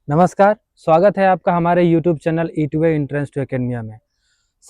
नमस्कार, स्वागत है आपका हमारे YouTube चैनल ई2वे एंट्रेंस टू एकेडमिया में।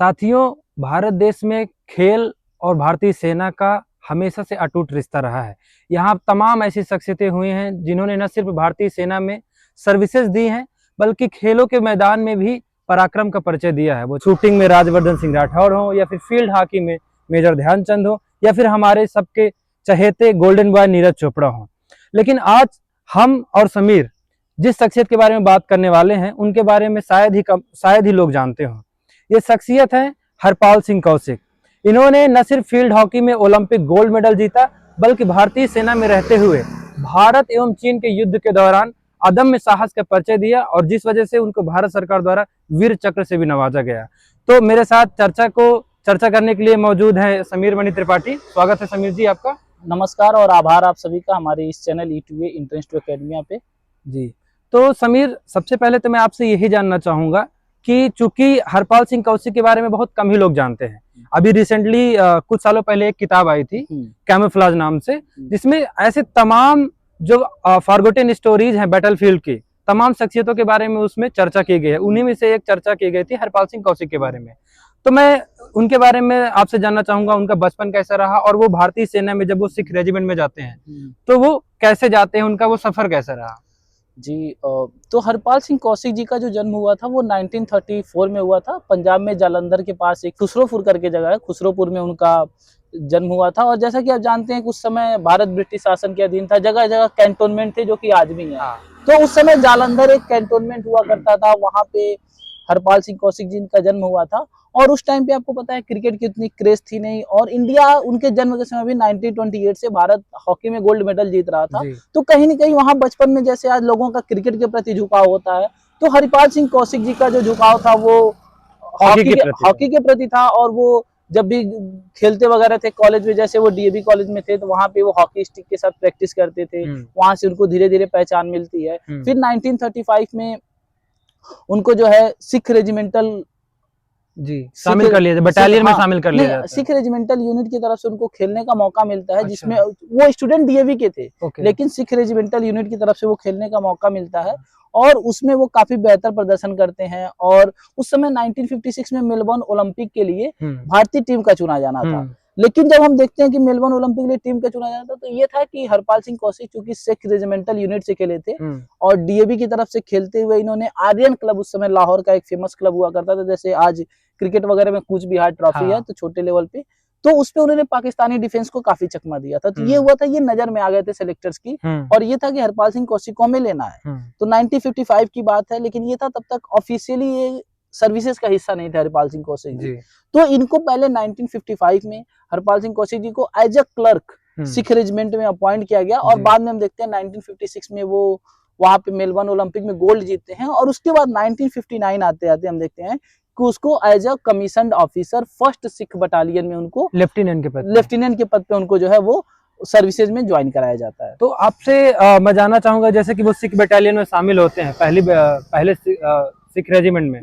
साथियों, भारत देश में खेल और भारतीय सेना का हमेशा से अटूट रिश्ता रहा है। यहाँ तमाम ऐसी शख्सियतें हुई हैं जिन्होंने न सिर्फ भारतीय सेना में सर्विसेज दी हैं, बल्कि खेलों के मैदान में भी पराक्रम का परिचय दिया है। वो शूटिंग में राजवर्धन सिंह राठौर हो, या फिर फील्ड हॉकी में मेजर ध्यानचंद हो, या फिर हमारे सबके चहेते गोल्डन बॉय नीरज चोपड़ा हो। लेकिन आज हम और समीर जिस शख्सियत के बारे में बात करने वाले हैं, उनके बारे में शायद ही लोग जानते हो। ये शख्सियत है हरपाल सिंह कौशिक। इन्होंने न सिर्फ फील्ड हॉकी में ओलंपिक गोल्ड मेडल जीता, बल्कि भारतीय सेना में रहते हुए भारत एवं चीन के युद्ध के दौरान अदम्य साहस का परिचय दिया, और जिस वजह से उनको भारत सरकार द्वारा वीर चक्र से भी नवाजा गया। तो मेरे साथ चर्चा करने के लिए मौजूद है समीर मणि त्रिपाठी। स्वागत है समीर जी आपका। नमस्कार और आभार आप सभी का हमारे इस चैनल ई2वे एंट्रेंस टू एकेडमिया पे। जी, तो समीर, सबसे पहले तो मैं आपसे यही जानना चाहूंगा कि चूंकि हरपाल सिंह कौशिक के बारे में बहुत कम ही लोग जानते हैं। अभी रिसेंटली कुछ सालों पहले एक किताब आई थी कैमोफ्लेज नाम से, जिसमें ऐसे तमाम जो फॉरगॉटन स्टोरीज हैं बैटलफील्ड की, तमाम शख्सियतों के बारे में उसमें चर्चा की गई है। उन्हीं में से एक चर्चा की गई थी हरपाल सिंह कौशिक के बारे में। तो मैं उनके बारे में आपसे जानना चाहूंगा, उनका बचपन कैसा रहा, और वो भारतीय सेना में जब वो सिख रेजिमेंट में जाते हैं तो वो कैसे जाते हैं, उनका वो सफर कैसा रहा। जी, तो हरपाल सिंह कौशिक जी का जो जन्म हुआ था वो 1934 में हुआ था। पंजाब में जालंधर के पास एक खुसरोपुर करके जगह है, खुसरोपुर में उनका जन्म हुआ था। और जैसा कि आप जानते हैं, कुछ समय भारत ब्रिटिश शासन के अधीन था, जगह जगह कैंटोनमेंट थे जो कि आज भी है। तो उस समय जालंधर एक कैंटोनमेंट हुआ करता था, वहां पे हरपाल सिंह कौशिक जी का जन्म हुआ था। और उस टाइम पे आपको पता है क्रिकेट की उतनी क्रेज थी नहीं, और इंडिया उनके जन्म के समय भी 1928 से भारत हॉकी में गोल्ड मेडल जीत रहा था। तो कहीं ना कहीं वहां बचपन में जैसे आज लोगों का क्रिकेट के प्रति झुकाव होता है, तो हरपाल सिंह कौशिक जी का जो झुकाव था वो हॉकी के प्रति था। और वो जब भी खेलते वगैरह थे कॉलेज में, जैसे वो डीएवी कॉलेज में थे, तो वहां पे वो हॉकी स्टिक के साथ प्रैक्टिस करते थे। वहां से उनको धीरे धीरे पहचान मिलती है। फिर 1935 में उनको जो है सिख रेजिमेंटल शामिल कर लिया, बटालियन में शामिल कर लिया जाता है। सिख रेजिमेंटल यूनिट की तरफ से उनको खेलने का मौका मिलता है। जिसमें वो स्टूडेंट डीएवी के थे, लेकिन सिख रेजिमेंटल यूनिट की तरफ से वो खेलने का मौका मिलता है, और उसमें वो काफी बेहतर प्रदर्शन करते हैं। और उस समय 1956 में मेलबर्न ओलंपिक के लिए भारतीय टीम का चुना जाना था। लेकिन जब हम देखते हैं कि मेलबर्न ओलंपिक के लिए टीम का चुना जाना था, तो ये था कि हरपाल सिंह कौशिक चूंकि सिख रेजिमेंटल यूनिट से खेले थे, और डीएवी की तरफ से खेलते हुए इन्होंने आर्यन क्लब, उस समय लाहौर का एक फेमस क्लब हुआ करता था, जैसे आज क्रिकेट वगैरह में कूच बिहार ट्रॉफी है तो छोटे लेवल पे, तो उसपे उन्होंने पाकिस्तानी डिफेंस को काफी चकमा दिया था। तो ये हुआ था, ये नजर में आ गए थे सिलेक्टर्स की, और ये था कि हरपाल सिंह कौशिक को हमें लेना है। तो 1955 की बात है, लेकिन ये था तब तक ऑफिशियली ये सर्विसेज का हिस्सा नहीं थे हरपाल सिंह कौशिक जी। तो इनको पहले 1955 में हरपाल सिंह कौशिक जी को as a clerk Sikh regiment में अपॉइंट किया गया, और बाद में हम देखते हैं 1956 में वो वहां पे मेलबर्न ओलंपिक में गोल्ड जीतते हैं। और उसके बाद 1959 आते आते हम देखते हैं कि उसको as a commissioned officer first Sikh battalion में उनको लेफ्टिनेंट के पद पे उनको जो है वो सर्विसेज में ज्वाइन कराया जाता है। तो आपसे मैं जानना चाहूंगा, जैसे कि वो सिख बटालियन में शामिल होते हैं पहले सिख रेजिमेंट में,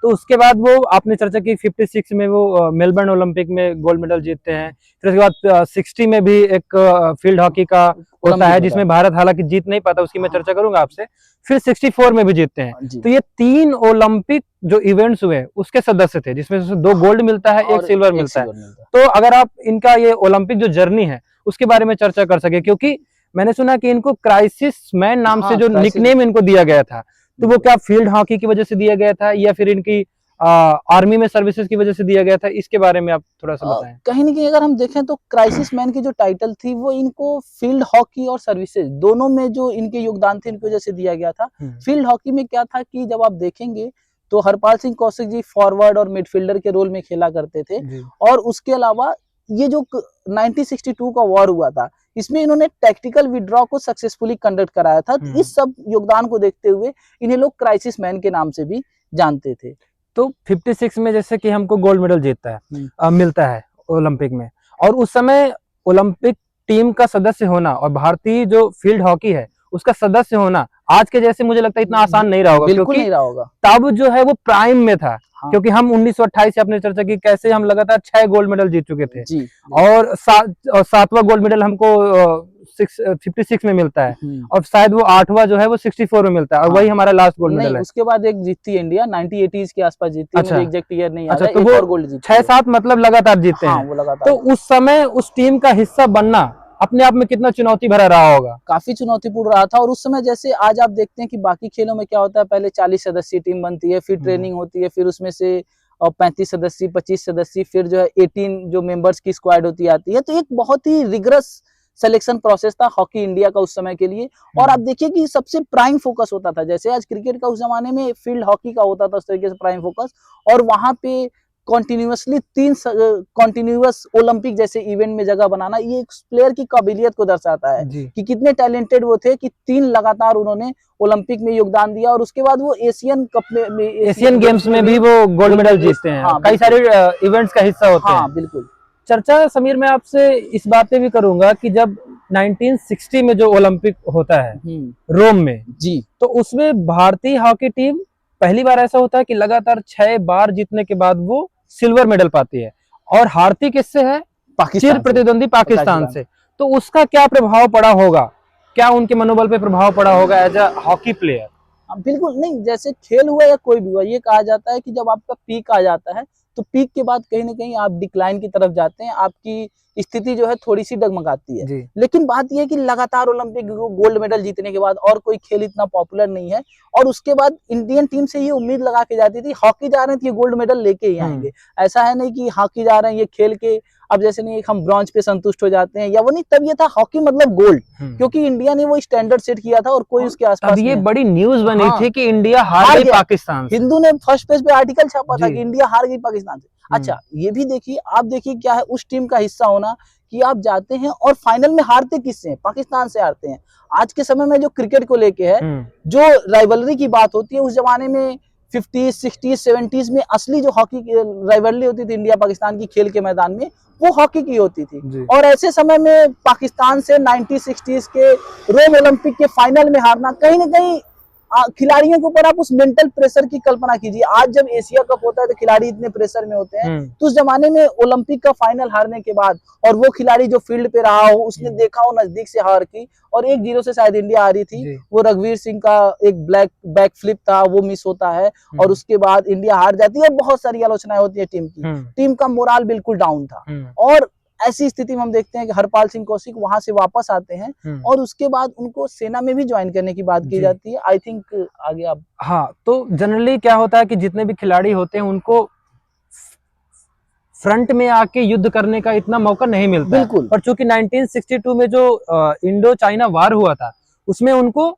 तो उसके बाद वो आपने चर्चा की 56 में वो मेलबर्न ओलंपिक में गोल्ड मेडल जीतते हैं। फिर उसके बाद 60 में भी एक फील्ड हॉकी का होता है, जिसमें भारत हालांकि जीत नहीं पाता, उसकी मैं चर्चा करूंगा आपसे। फिर 64 में भी जीतते हैं। तो ये 3 ओलंपिक जो इवेंट्स हुए उसके सदस्य थे, जिसमें से 2 गोल्ड मिलता है, 1 सिल्वर मिलता है। तो अगर आप इनका ये ओलंपिक जो जर्नी है उसके बारे में चर्चा कर सके, क्योंकि मैंने सुना कि इनको क्राइसिस मैन नाम से जो निकनेम इनको दिया गया था, तो वो क्या फील्ड हॉकी की वजह से दिया गया था, या फिर इनकी आर्मी में सर्विसेज की वजह से दिया गया था? इसके बारे में आप थोड़ा सा बताएं। कहीं ना कहीं अगर हम देखें तो क्राइसिस मैन की जो टाइटल थी वो इनको फील्ड हॉकी और सर्विसेज दोनों में जो इनके योगदान थे इनकी वजह से दिया गया था। फील्ड हॉकी में क्या था कि जब आप देखेंगे तो हरपाल सिंह कौशिक जी फॉरवर्ड और मिडफील्डर के रोल में खेला करते थे। और उसके अलावा ये जो 1962 का वॉर हुआ था, इसमें इन्होंने टैक्टिकल विड्रॉ को सक्सेसफुली कंडक्ट कराया था। इस सब योगदान को देखते हुए इन्हें लोग क्राइसिस मैन के नाम से भी जानते थे। तो 56 में जैसे कि हमको गोल्ड मेडल मिलता है ओलंपिक में, और उस समय ओलंपिक टीम का सदस्य होना और भारतीय जो फील्ड हॉकी है उसका सदस्य होना आज के जैसे मुझे लगता है इतना आसान नहीं रहा होगा, बिल्कुल नहीं रहा होगा। तब जो है वो प्राइम में था। क्योंकि हम 1928 से अपने चर्चा की कैसे हम लगातार 6 गोल्ड मेडल जीत चुके थे जी। और 7वां गोल्ड मेडल हमको 56 में मिलता है और शायद वो 8वां जो है वो 64 में मिलता है और वही हमारा लास्ट गोल्ड मेडल है। उसके बाद एक जीती इंडिया 1980s के आसपास जीती है, मुझे एग्जैक्ट ईयर नहीं याद है। तो एक वो और गोल्ड जीती 6-7 मतलब लगातार जीते हैं। वो लगातार। तो उस समय उस टीम का हिस्सा बनना अपने आप में कितना चुनौती भरा रहा होगा? काफी चुनौतीपूर्ण रहा था। और उस समय जैसे आज आप देखते हैं कि बाकी खेलों में क्या होता है, पहले 40 सदस्यीय टीम बनती है, फिर ट्रेनिंग होती है, फिर उसमें से 35 सदस्य 25 सदस्य, फिर जो है 18 जो मेंबर्स की स्क्वाड होती आती है। तो एक बहुत ही रिगरस सिलेक्शन प्रोसेस था हॉकी इंडिया का उस समय के लिए। और आप देखिए कि सबसे प्राइम फोकस होता था, जैसे आज क्रिकेट का उस जमाने में फील्ड हॉकी का होता था उस तरीके से प्राइम फोकस। और वहां पे कॉन्टिन्यूसली 3 कॉन्टिन्यूस ओलंपिक जैसे इवेंट में जगह बनाना, ये एक प्लेयर की काबिलियत को दर्शाता है कि कितने टैलेंटेड वो थे कि 3 लगातार उन्होंने ओलंपिक में योगदान दिया। और उसके बाद वो एशियन कप में एशियन गेम्स में भी वो गोल्ड मेडल जीतते हैं। कई सारे इवेंट्स का हिस्सा होते हैं। बिल्कुल। चर्चा समीर मैं आपसे इस बात पे भी करूंगा कि जब 1960 में जो ओलंपिक होता है रोम में जी, तो उसमें भारतीय हॉकी टीम पहली बार ऐसा होता है कि लगातार 6 बार जीतने के बाद वो सिल्वर मेडल पाती है और हारती किससे है? चिर प्रतिद्वंदी पाकिस्तान से। तो उसका क्या प्रभाव पड़ा होगा? क्या उनके मनोबल पे प्रभाव पड़ा होगा एज अ हॉकी प्लेयर? बिल्कुल नहीं, जैसे खेल हुआ या कोई भी हुआ, ये कहा जाता है कि जब आपका पीक आ जाता है तो पीक के बाद कहीं ना कहीं आप डिक्लाइन की तरफ जाते हैं, आपकी स्थिति जो है थोड़ी सी डगमगाती है। लेकिन बात यह है कि लगातार ओलंपिक गोल्ड मेडल जीतने के बाद और कोई खेल इतना पॉपुलर नहीं है। और उसके बाद इंडियन टीम से ये उम्मीद लगा के जाती थी हॉकी जा रहे हैं तो ये गोल्ड मेडल लेके ही आएंगे। ऐसा है नहीं कि हॉकी जा रहे हैं ये खेल के अब जैसे नहीं हम ब्रॉन्ज पे संतुष्ट हो जाते हैं या वो नहीं, तब ये था हॉकी मतलब गोल्ड, क्योंकि इंडिया ने वो स्टैंडर्ड सेट किया था और कोई उसके आसपास ये बड़ी न्यूज बनी थी कि इंडिया हार गई पाकिस्तान से। हिंदू ने फर्स्ट पेज पे आर्टिकल छापा था कि इंडिया हार गई पाकिस्तान से। अच्छा, ये भी देखिए, आप देखिए क्या है उस टीम का हिस्सा होना कि आप जाते हैं और फाइनल में हारते किससे हैं? पाकिस्तान से हारते हैं। आज के समय में जो क्रिकेट को लेके है, जो राइवलरी की बात होती है, उस जमाने में 50s 60s 70s में असली जो हॉकी की राइवलरी होती थी इंडिया पाकिस्तान की खेल के मैदान में, वो हॉकी की होती थी। और ऐसे समय में पाकिस्तान से 1960s के रोम ओलंपिक के फाइनल में हारना, कहीं ना कहीं खिलाड़ियों के ऊपर आप उस मेंटल प्रेशर की कल्पना कीजिए। आज जब एशिया कप होता है तो खिलाड़ी इतने प्रेशर में होते हैं, तो उस जमाने में ओलंपिक का फाइनल हारने के बाद और वो खिलाड़ी जो फील्ड पे रहा हो, उसने देखा हो नजदीक से हार की, और 1-0 से शायद इंडिया हारी थी, वो रघुवीर सिंह का एक बैक फ्लिप था, वो मिस होता है और उसके बाद इंडिया हार जाती है और बहुत सारी आलोचनाएं होती है टीम की। टीम का मोराल बिल्कुल डाउन था। और ऐसी स्थिति में हम देखते हैं कि हरपाल सिंह कौशिक वहां से वापस आते हैं और उसके बाद उनको सेना में भी ज्वाइन करने की बात की जाती है। आई थिंक आगे आप। हाँ, तो जनरली क्या होता है कि जितने भी खिलाड़ी होते हैं उनको फ्रंट में आके युद्ध करने का इतना मौका नहीं मिलता है। पर चूंकि 1962 में जो इंडो चाइना वार हुआ था उसमें उनको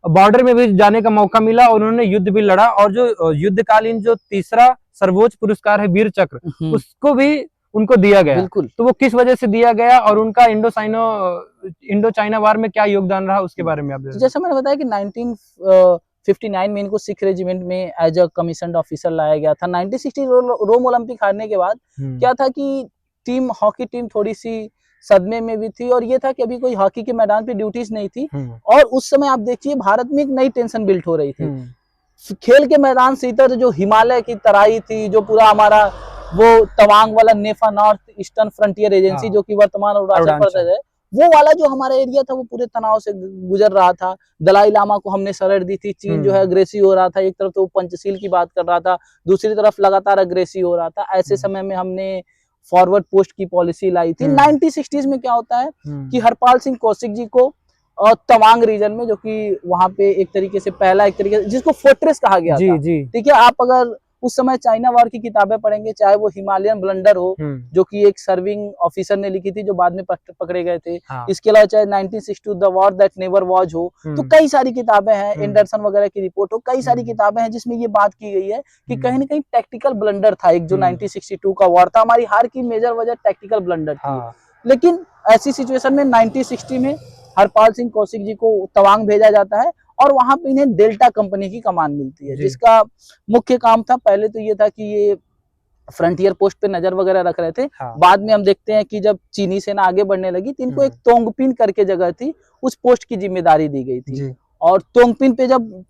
बॉर्डर में भी जाने का मौका मिला और उन्होंने युद्ध भी लड़ा और जो युद्धकालीन जो तीसरा सर्वोच्च पुरस्कार है वीर चक्र, उसको भी उनको दिया गया। तो वो किस वजह से दिया गया और उनका इंडो चाइना वार में क्या योगदान रहा उसके बारे में आप जैसा मैंने बताया कि 1959 में इनको सिख रेजिमेंट में एज अ कमीशन्ड ऑफिसर लाया गया था। 1960 रोम ओलंपिक हारने के बाद क्या था कि हॉकी टीम थोड़ी सी सदमे में भी थी और ये था कि अभी कोई हॉकी के मैदान पे ड्यूटीज नहीं थी। और उस समय आप देखिए भारत में एक नई टेंशन बिल्ट हो रही थी। खेल के मैदान से इधर जो हिमालय की तराई थी, जो पूरा हमारा वो तवांग वाला नेफा नॉर्थ ईस्टर्न फ्रंटियर एजेंसी जो कि वर्तमान अरुणाचल प्रदेश है, वो वाला जो हमारा एरिया था वो पूरे तनाव से गुजर रहा था। दलाई लामा को हमने शरण दी थी, चीन जो है अग्रेसिव हो रहा था, एक तरफ तो पंचशील की बात कर रहा था, दूसरी तरफ लगातार अग्रेसिव हो रहा था। ऐसे समय में हमने फॉरवर्ड पोस्ट की पॉलिसी लाई थी। 1960s में क्या होता है कि हरपाल सिंह कौशिक जी को और तवांग रीजन में, जो कि वहां पे एक तरीके से पहला एक तरीके से जिसको फोर्ट्रेस कहा गया था, ठीक है, आप अगर उस समय चाइना वार की किताबें पढ़ेंगे, चाहे वो हिमालयन ब्लंडर हो जो कि एक सर्विंग ऑफिसर ने लिखी थी जो बाद में पकड़े गए थे, इसके अलावा चाहे 1962 the war that never was हो, तो कई सारी किताबें हैं, एंडरसन वगैरह की रिपोर्ट हो, कई सारी किताबें हैं जिसमें ये बात की गई है कि कहीं ना कहीं टैक्टिकल ब्लंडर था एक जो 1962 का वॉर था। हमारी हार की मेजर वजह टैक्टिकल ब्लंडर थी। लेकिन ऐसी सिचुएशन में 1960 में हरपाल सिंह कौशिक जी को तवांग भेजा जाता है और वहां पे इन्हें डेल्टा कंपनी की कमान मिलती है, जिसका मुख्य काम था, पहले तो ये था कि ये फ्रंटियर पोस्ट पे नजर वगैरह रख रहे थे। बाद में हम देखते हैं कि जब चीनी सेना आगे बढ़ने लगी तो इनको एक तोंगपिन करके जगह थी, उस पोस्ट की जिम्मेदारी दी गई थी। और तोंगपिन पे जब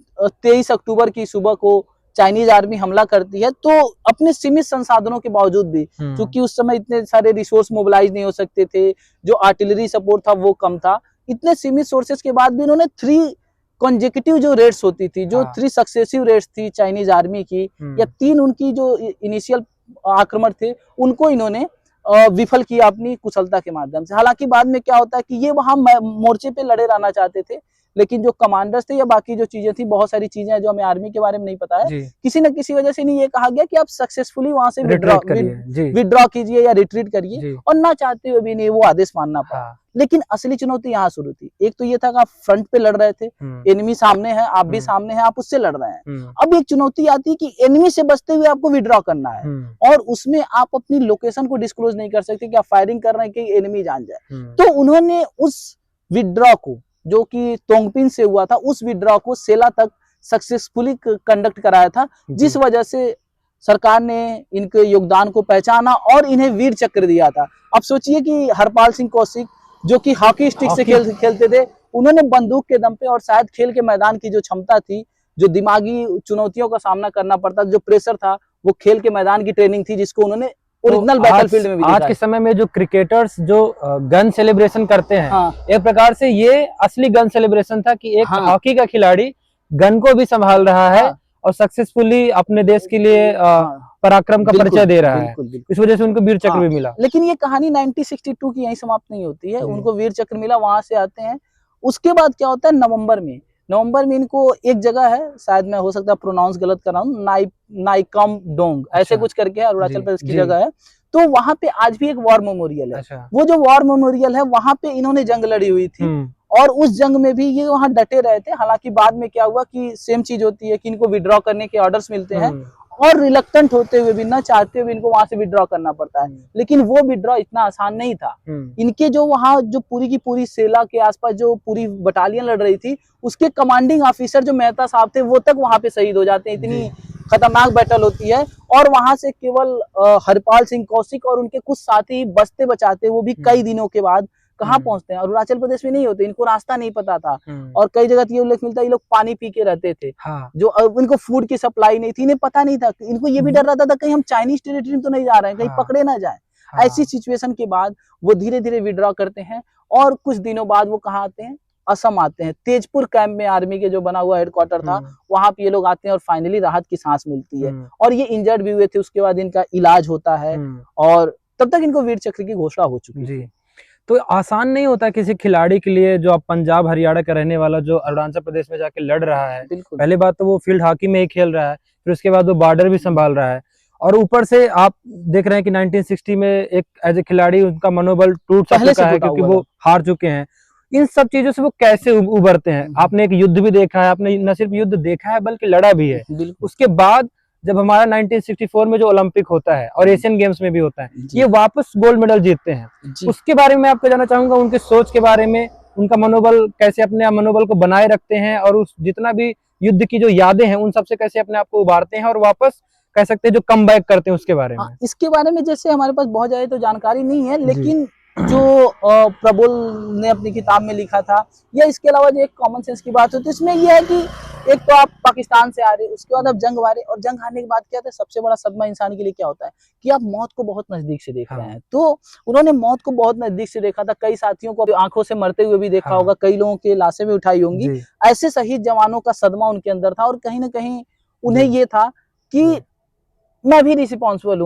23 अक्टूबर की सुबह को चाइनीज आर्मी हमला करती है, तो अपने सीमित संसाधनों के बावजूद भी, क्योंकि उस समय इतने सारे रिसोर्स मोबिलाइज नहीं हो सकते थे, जो आर्टिलरी सपोर्ट था वो कम था, इतने सीमित सोर्सेज के बाद भी इन्होंने 3 कॉन्जिक्यूटिव जो रेड्स होती थी, जो 3 सक्सेसिव रेड्स थी चाइनीज आर्मी की, या 3 उनकी जो इनिशियल आक्रमण थे, उनको इन्होंने विफल किया अपनी कुशलता के माध्यम से। हालांकि बाद में क्या होता है कि ये वहां मोर्चे पे लड़े रहना चाहते थे, लेकिन जो कमांडर्स थे या बाकी जो चीजें थी, बहुत सारी चीजें हैं जो हमें आर्मी के बारे में नहीं पता है, किसी न किसी वजह से नहीं ये कहा गया कि आप सक्सेसफुली वहां से विड्रॉ कीजिए या रिट्रीट करिए, और ना चाहते हुए भी नहीं वो आदेश मानना पड़ा। लेकिन असली चुनौती यहाँ शुरू थी। एक तो ये था कि आप फ्रंट पे लड़ रहे थे, एनिमी सामने है, आप भी सामने हैं, आप उससे लड़ रहे हैं। अब एक चुनौती आती है कि एनिमी से बचते हुए आपको विड्रॉ करना है, और उसमें आप अपनी लोकेशन को डिस्क्लोज नहीं कर सकते कि आप फायरिंग कर रहे हैं कि एनिमी जान जाए। तो उन्होंने उस विड्रॉ को, जो कि तोंगपिन से हुआ था, उस विड्रॉ को सेला तक सक्सेसफुली कंडक्ट कराया था, जिस वजह से सरकार ने इनके योगदान को पहचाना और इन्हें वीर चक्र दिया था। अब सोचिए कि हरपाल सिंह कौशिक, जो कि हॉकी स्टिक से खेलते थे, उन्होंने बंदूक के दम पे और शायद खेल के मैदान की जो क्षमता थी, जो दिमागी चुनौतियों का सामना करना पड़ता, जो प्रेशर था, वो खेल के मैदान की ट्रेनिंग थी, जिसको उन्होंने ओरिजिनल बैटलफील्ड में भी आज के समय में जो क्रिकेटर्स जो गन सेलिब्रेशन करते हैं, एक प्रकार से ये असली गन सेलिब्रेशन था कि एक हॉकी का खिलाड़ी गन को भी संभाल रहा है और सक्सेसफुली अपने देश के लिए पराक्रम का परिचय दे रहा है। इस वजह से उनको वीर चक्र भी मिला। लेकिन ये कहानी 1962 की यहीं समाप्त नहीं होती है, उनको वीर चक्र मिला, वहां से आते हैं। उसके बाद क्या होता है, नवंबर में इनको एक जगह है, शायद मैं हो सकता है प्रोनाउंस गलत कर रहा हूँ, नाइकम डोंग ऐसे कुछ करके अरुणाचल प्रदेश की जगह है, तो वहां पे आज भी एक वॉर मेमोरियल है। वो जो वॉर मेमोरियल है, वहां पे इन्होंने जंग लड़ी हुई थी, और उस जंग में भी ये वहां डटे रहे थे। हालांकि बाद में क्या हुआ कि सेम चीज होती है कि इनको विड्रॉ करने के ऑर्डर्स मिलते हैं, और रिलक्टेंट होते हुए भी, ना चाहते हुए इनको वहां से विड्रॉ करना पड़ता है। लेकिन वो विड्रॉ इतना आसान नहीं था। इनके जो वहां जो पूरी की पूरी सेला के आसपास जो पूरी बटालियन लड़ रही थी, उसके कमांडिंग ऑफिसर जो मेहता साहब थे, वो तक वहां पे शहीद हो जाते हैं। इतनी खतरनाक बैटल होती है, और वहां से केवल हरपाल सिंह कौशिक और उनके कुछ साथी बचते बचाते, वो भी कई दिनों के बाद कहाँ पहुंचते हैं, अरुणाचल प्रदेश में नहीं होते, इनको रास्ता नहीं पता था। और कई जगह ये उल्लेख मिलता है, ये लोग पानी पी के रहते थे, जो इनको फूड की सप्लाई नहीं थी, इन्हें पता नहीं था। इनको ये भी डर रहता था कहीं हम चाइनीज टेरिटरी में तो नहीं जा रहे हैं, कहीं पकड़े ना जाए। ऐसी सिचुएशन के बाद वो धीरे धीरे विड्रॉ करते हैं, और कुछ दिनों बाद वो कहाँ आते हैं, असम आते हैं। तेजपुर कैंप में आर्मी के जो बना हुआ हेडक्वार्टर था, वहां पे ये लोग आते हैं, और फाइनली राहत की सांस मिलती है। और ये इंजर्ड भी हुए थे, उसके बाद इनका इलाज होता है, और तब तक इनको वीर चक्र की घोषणा हो चुकी है। तो आसान नहीं होता किसी खिलाड़ी के लिए, जो अब पंजाब हरियाणा का रहने वाला, जो अरुणाचल प्रदेश में जाके लड़ रहा है। पहले बात तो वो फील्ड हॉकी में ही खेल रहा है, फिर उसके बाद वो बॉर्डर भी संभाल रहा है, और ऊपर से आप देख रहे हैं कि 1960 में एक एज ए खिलाड़ी उनका मनोबल टूट चुका है, क्योंकि वो हार चुके हैं। इन सब चीजों से वो कैसे उभरते हैं? आपने एक युद्ध भी देखा है, आपने न सिर्फ युद्ध देखा है बल्कि लड़ा भी है। उसके बाद जब हमारा 1964 में जो ओलंपिक होता है और एशियन गेम्स में भी होता है, ये वापस गोल्ड मेडल जीतते हैं। उसके बारे में आपको जानना चाहूंगा, उनके सोच के बारे में, उनका मनोबल कैसे अपने मनोबल को बनाए रखते हैं, और उस जितना भी युद्ध की जो यादें हैं उन सबसे कैसे अपने आप को उभारते हैं, और वापस कह सकते हैं जो कम बैक करते हैं उसके बारे में। इसके बारे में जैसे हमारे पास बहुत ज्यादा तो जानकारी नहीं है, लेकिन जो प्रबुल ने अपनी किताब में लिखा था, या इसके अलावा जो एक कॉमन सेंस की बात होती है, इसमें यह है कि एक तो आप पाकिस्तान से आ रहे, उसके बाद आप जंग हारे, और जंग हारने के बाद क्या था, सबसे बड़ा सदमा इंसान के लिए क्या होता है कि आप मौत को बहुत नजदीक से देख रहे हैं। तो उन्होंने मौत को बहुत नजदीक से देखा था, कई साथियों को आंखों से मरते हुए भी देखा होगा, कई लोगों की लाशें भी उठाई होंगी। ऐसे शहीद जवानों का सदमा उनके अंदर था, और कहीं ना कहीं उन्हें ये था कि मैं भी रिस्पॉन्सिबल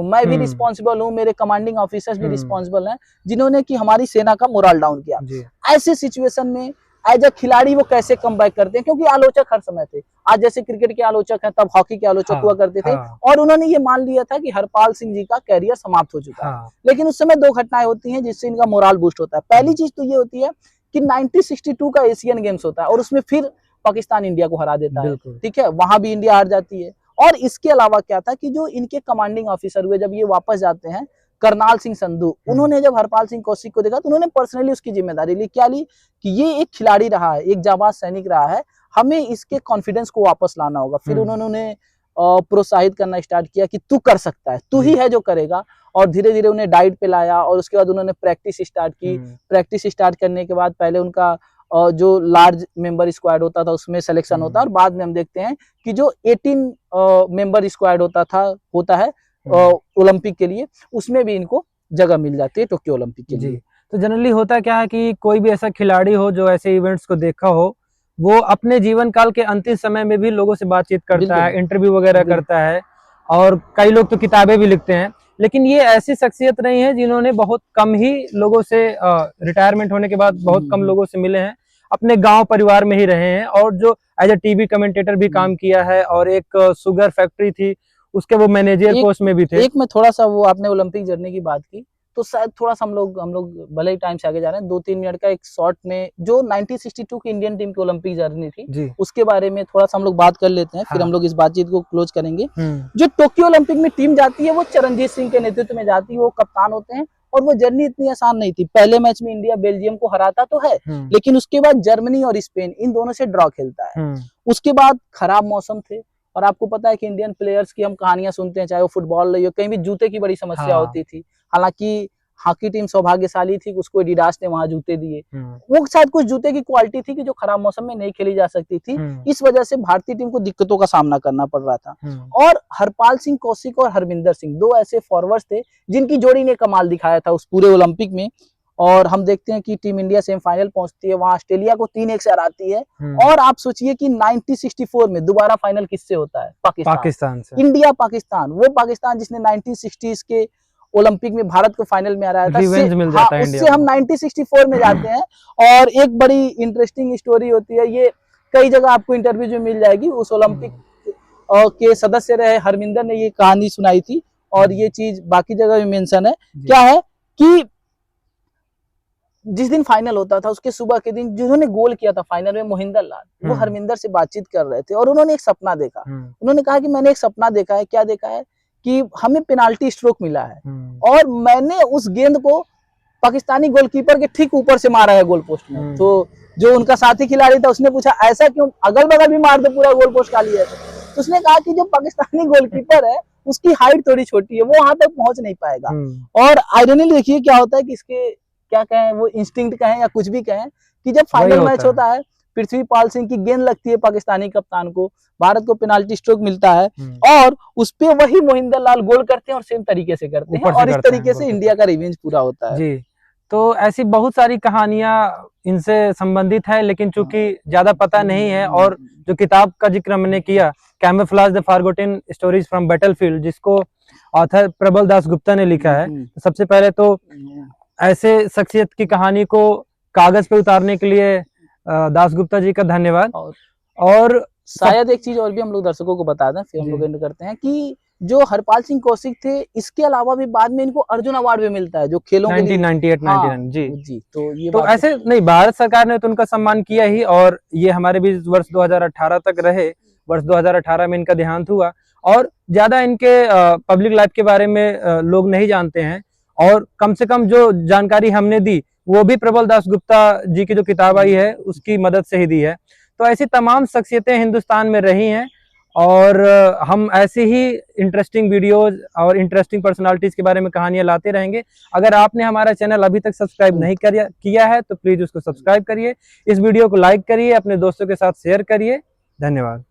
हूँ, मेरे कमांडिंग ऑफिसर्स भी रिस्पॉन्सिबल हैं, जिन्होंने कि हमारी सेना का मोरल डाउन किया। ऐसे सिचुएशन में एज ए खिलाड़ी वो कैसे कम बैक करते हैं, क्योंकि आलोचक हर समय थे। आज जैसे क्रिकेट के आलोचक हैं, तब हॉकी के आलोचक हुआ करते थे, और उन्होंने ये मान लिया था कि हरपाल सिंह जी का कैरियर समाप्त हो चुका है। लेकिन उस समय 2 घटनाएं होती हैं जिससे इनका मोरल बूस्ट होता है। पहली चीज तो ये होती है कि 1962 का एशियन गेम्स होता है, और उसमें फिर पाकिस्तान इंडिया को हरा देता है, ठीक है, वहां भी इंडिया हार जाती है। और इसके अलावा क्या था कि जो इनके कमांडिंग ऑफिसर हुए, जब ये वापस जाते हैं, करनाल सिंह संधू, उन्होंने जब हरपाल सिंह कौशिक को देखा, तो उन्होंने पर्सनली उसकी जिम्मेदारी ली। क्या ली कि ये एक खिलाड़ी रहा है, एक जाबाज सैनिक रहा है, हमें इसके कॉन्फिडेंस को वापस लाना होगा। फिर उन्होंने प्रोत्साहित करना स्टार्ट किया कि तू कर सकता है, तू ही है जो करेगा, और धीरे धीरे उन्हें डाइट पे लाया, और उसके बाद उन्होंने प्रैक्टिस स्टार्ट की। प्रैक्टिस स्टार्ट करने के बाद पहले उनका जो लार्ज मेंबर स्क्वाड होता था उसमें सिलेक्शन होता है, और बाद में हम देखते हैं कि जो 18 मेंबर स्क्वाड होता है ओलंपिक के लिए, उसमें भी इनको जगह मिल जाती है टोक्यो ओलंपिक के लिए। तो जनरली होता क्या है कि कोई भी ऐसा खिलाड़ी हो जो ऐसे इवेंट्स को देखा हो, वो अपने जीवन काल के अंतिम समय में भी लोगों से बातचीत करता है, इंटरव्यू वगैरह करता है, और कई लोग तो किताबें भी लिखते हैं। लेकिन ये ऐसी शख्सियत नहीं है जिन्होंने बहुत कम ही लोगों से रिटायरमेंट होने के बाद बहुत कम लोगों से मिले हैं, अपने गांव परिवार में ही रहे हैं, और जो एज ए टीवी कमेंटेटर भी काम किया है, और एक शुगर फैक्ट्री थी उसके वो मैनेजर पोस्ट में भी थे। एक में थोड़ा सा, वो आपने ओलंपिक जर्नी की बात की, तो शायद थोड़ा सा हम लोग भले ही टाइम से आगे जा रहे हैं, 2-3 मिनट का एक शॉर्ट में जो 1962 की इंडियन टीम की ओलंपिक जर्नी थी उसके बारे में थोड़ा सा हम लोग बात कर लेते हैं, फिर हम लोग इस बातचीत को क्लोज करेंगे। जो टोक्यो ओलंपिक में टीम जाती है वो चरणजीत सिंह के नेतृत्व में जाती है, वो कप्तान होते हैं, और वो जर्नी इतनी आसान नहीं थी। पहले मैच में इंडिया बेल्जियम को हराता तो है, लेकिन उसके बाद जर्मनी और स्पेन इन दोनों से ड्रॉ खेलता है। उसके बाद खराब मौसम थे, और आपको पता है कि इंडियन प्लेयर्स की हम कहानियां सुनते हैं, चाहे वो फुटबॉल रही हो, कहीं भी जूते की बड़ी समस्या होती थी। हालांकि हॉकी टीम सौभाग्यशाली थी, उसको एडिडास ने वहां जूते दिए, वो शायद कुछ जूते की क्वालिटी थी कि जो खराब मौसम में नहीं खेली जा सकती थी, इस वजह से भारतीय टीम को दिक्कतों का सामना करना पड़ रहा था। और हरपाल सिंह कौशिक और हरमिंदर सिंह, दो ऐसे फॉरवर्ड्स थे जिनकी जोड़ी ने कमाल दिखाया था उस पूरे ओलंपिक में। और हम देखते हैं कि टीम इंडिया सेमीफाइनल पहुंचती है, वहां ऑस्ट्रेलिया को 3-1 से हराती है। और आप सोचिए कि 1964 में दोबारा फाइनल किससे होता है? पाकिस्तान से। इंडिया पाकिस्तान, वो पाकिस्तान जिसने 1960s के ओलंपिक में भारत को फाइनल में हराया था, उससे हम 1964 में जाते हैं। और एक बड़ी इंटरेस्टिंग स्टोरी होती है, ये कई जगह आपको इंटरव्यू में मिल जाएगी, उस ओलंपिक के सदस्य रहे हरमिंदर ने ये कहानी सुनाई थी, और ये चीज बाकी जगह भी मेंशन है। क्या है कि जिस दिन फाइनल होता था उसके सुबह के दिन जिन्होंने गोल किया था फाइनल में, मोहिंदर लाल, वो हरमिंदर से बातचीत कर रहे थे, और उन्होंने एक सपना देखा। उन्होंने कहा कि मैंने एक सपना देखा है। क्या देखा है? कि हमें पेनाल्टी स्ट्रोक मिला है, और मैंने उस गेंद को पाकिस्तानी गोलकीपर के ठीक ऊपर से मारा है गोल पोस्ट में। तो जो उनका साथी खिलाड़ी था उसने पूछा ऐसा क्यों, अगल बगल भी मार दो, पूरा गोल पोस्ट खाली है। तो उसने कहा कि जो पाकिस्तानी गोलकीपर है उसकी हाइट थोड़ी छोटी है, वो वहां तक पहुंच नहीं पाएगा। और आयरनी देखिए क्या होता है कि इसके क्या कहें, वो इंस्टिंक्ट कहें या कुछ भी कहें, कि जब फाइनल मैच होता है, पृथ्वीपाल सिंह की गेंद लगती है पाकिस्तानी कप्तान को, भारत को पेनाल्टी स्ट्रोक मिलता है, और उस पे वही मोहिंदर लाल गोल करते हैं, और सेम तरीके से करते हैं, और इस तरीके से इंडिया का रिवेंज पूरा होता है। जी, तो ऐसी बहुत सारी कहानियां इनसे संबंधित है, लेकिन चूंकि ज्यादा पता नहीं है, और जो किताब का जिक्र हमने किया, camouflage the forgotten stories from battlefield, जिसको ऑथर प्रबल दास गुप्ता ने लिखा है, तो सबसे पहले तो ऐसे शख्सियत की कहानी को कागज पे उतारने के लिए दास गुप्ता जी का धन्यवाद। और शायद एक चीज और भी हम लोग दर्शकों को बता दें, फिर हम लोग एंड करते हैं, कि जो हरपाल सिंह कौशिक थे, इसके अलावा भी बाद में इनको अर्जुन अवार्ड भी मिलता है जो खेलों के लिए 1998-99 जी। तो ये तो ऐसे नहीं, भारत सरकार ने तो उनका सम्मान किया ही, और ये हमारे भी वर्ष 2018 तक रहे। वर्ष 2018 में इनका देहांत हुआ, और ज्यादा इनके पब्लिक लाइफ के बारे में लोग नहीं जानते हैं, और कम से कम जो जानकारी हमने दी वो भी प्रबल दास गुप्ता जी की जो किताब आई है उसकी मदद से ही दी है। तो ऐसी तमाम शख्सियतें हिंदुस्तान में रही हैं, और हम ऐसे ही इंटरेस्टिंग वीडियोज और इंटरेस्टिंग पर्सनालिटीज के बारे में कहानियां लाते रहेंगे। अगर आपने हमारा चैनल अभी तक सब्सक्राइब नहीं किया है तो प्लीज उसको सब्सक्राइब करिए, इस वीडियो को लाइक करिए, अपने दोस्तों के साथ शेयर करिए। धन्यवाद।